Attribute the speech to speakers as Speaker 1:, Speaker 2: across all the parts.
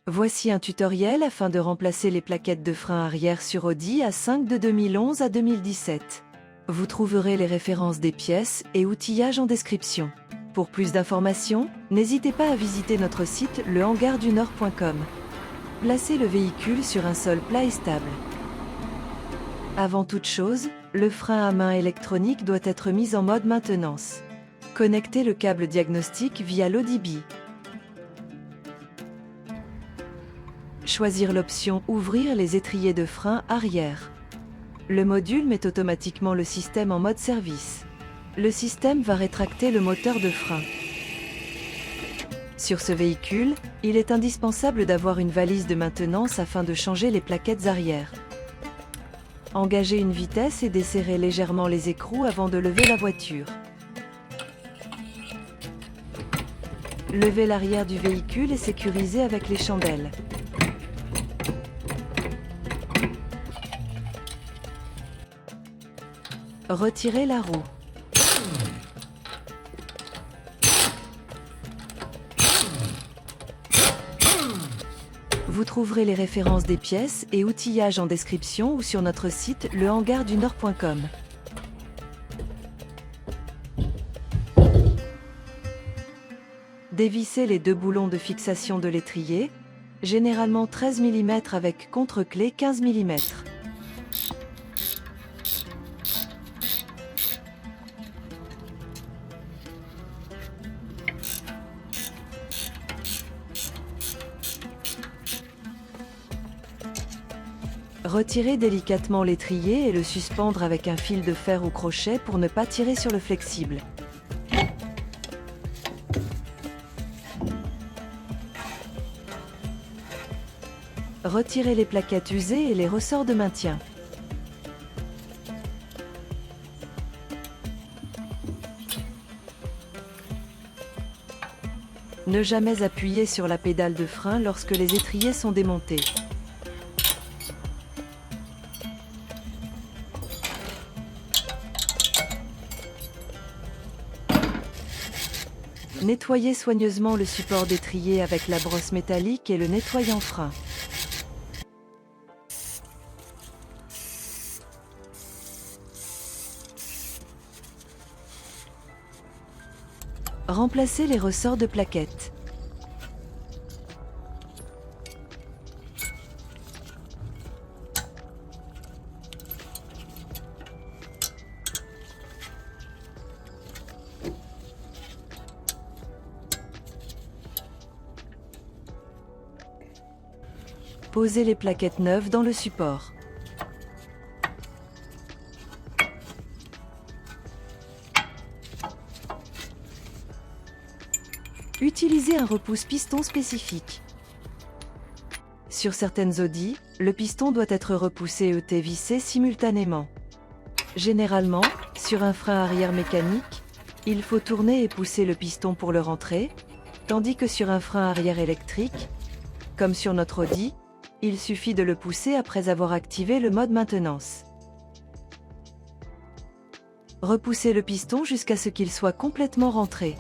Speaker 1: Voici un tutoriel afin de remplacer les plaquettes de frein arrière sur Audi A5 de 2011 à 2017. Vous trouverez les références des pièces et outillages en description. Pour plus d'informations, n'hésitez pas à visiter notre site lehangardunord.com. Placez le véhicule sur un sol plat et stable. Avant toute chose, le frein à main électronique doit être mis en mode maintenance. Connectez le câble diagnostic via l'AudiBee. Choisir l'option « Ouvrir les étriers de frein arrière ». Le module met automatiquement le système en mode service. Le système va rétracter le moteur de frein. Sur ce véhicule, il est indispensable d'avoir une valise de maintenance afin de changer les plaquettes arrière. Engagez une vitesse et desserrez légèrement les écrous avant de lever la voiture. Levez l'arrière du véhicule et sécurisez avec les chandelles. Retirez la roue. Vous trouverez les références des pièces et outillages en description ou sur notre site lehangardunord.com. Dévissez les deux boulons de fixation de l'étrier, généralement 13 mm avec contre-clé 15 mm. Retirez délicatement l'étrier et le suspendre avec un fil de fer ou crochet pour ne pas tirer sur le flexible. Retirez les plaquettes usées et les ressorts de maintien. Ne jamais appuyer sur la pédale de frein lorsque les étriers sont démontés. Nettoyez soigneusement le support d'étrier avec la brosse métallique et le nettoyant frein. Remplacez les ressorts de plaquettes. Posez les plaquettes neuves dans le support. Utilisez un repousse-piston spécifique. Sur certaines Audi, le piston doit être repoussé et vissé simultanément. Généralement, sur un frein arrière mécanique, il faut tourner et pousser le piston pour le rentrer, tandis que sur un frein arrière électrique, comme sur notre Audi, il suffit de le pousser après avoir activé le mode maintenance. Repoussez le piston jusqu'à ce qu'il soit complètement rentré.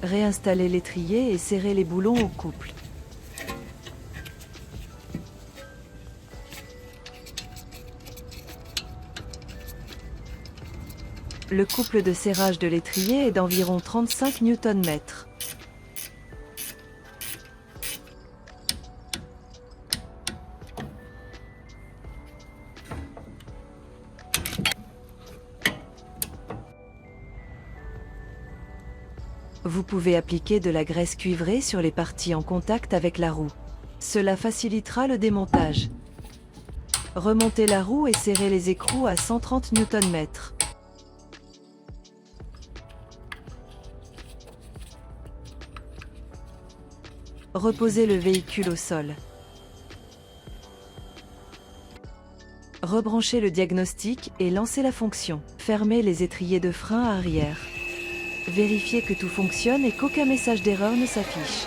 Speaker 1: Réinstallez l'étrier et serrez les boulons au couple. Le couple de serrage de l'étrier est d'environ 35 Nm. Vous pouvez appliquer de la graisse cuivrée sur les parties en contact avec la roue. Cela facilitera le démontage. Remontez la roue et serrez les écrous à 130 Nm. Reposez le véhicule au sol. Rebranchez le diagnostic et lancez la fonction. Fermez les étriers de frein arrière. Vérifiez que tout fonctionne et qu'aucun message d'erreur ne s'affiche.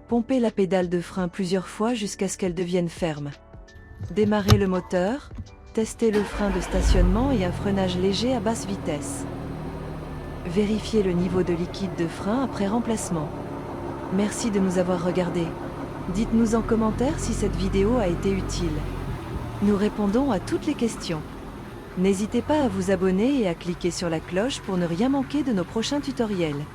Speaker 1: Pompez la pédale de frein plusieurs fois jusqu'à ce qu'elle devienne ferme. Démarrez le moteur, Testez le frein de stationnement et un freinage léger à basse vitesse. Vérifiez le niveau de liquide de frein après remplacement. Merci de nous avoir regardés. Dites-nous en commentaire si cette vidéo a été utile. Nous répondons à toutes les questions. N'hésitez pas à vous abonner et à cliquer sur la cloche pour ne rien manquer de nos prochains tutoriels.